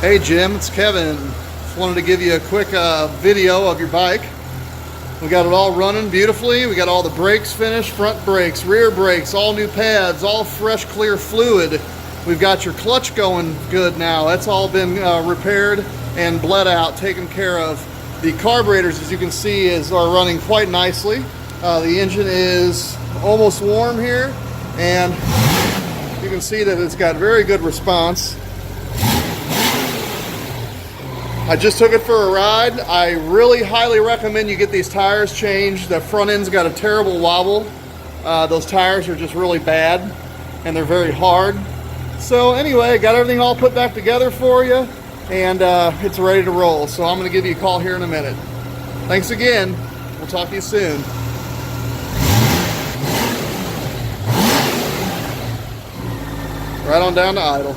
Hey Jim, it's Kevin. Just wanted to give you a quick video of your bike. We got it all running beautifully. We got all the brakes finished, front brakes, rear brakes, all new pads, all fresh clear fluid. We've got your clutch going good now. That's all been repaired and bled out, taken care of. The carburetors, as you can see, are running quite nicely. The engine is almost warm here, and you can see that it's got very good response. I just took it for a ride. I really highly recommend you get these tires changed. The front end's got a terrible wobble. Those tires are just really bad, and they're very hard. So anyway, got everything all put back together for you, and it's ready to roll. So I'm going to give you a call here in a minute. Thanks again. We'll talk to you soon. Right on down to idle.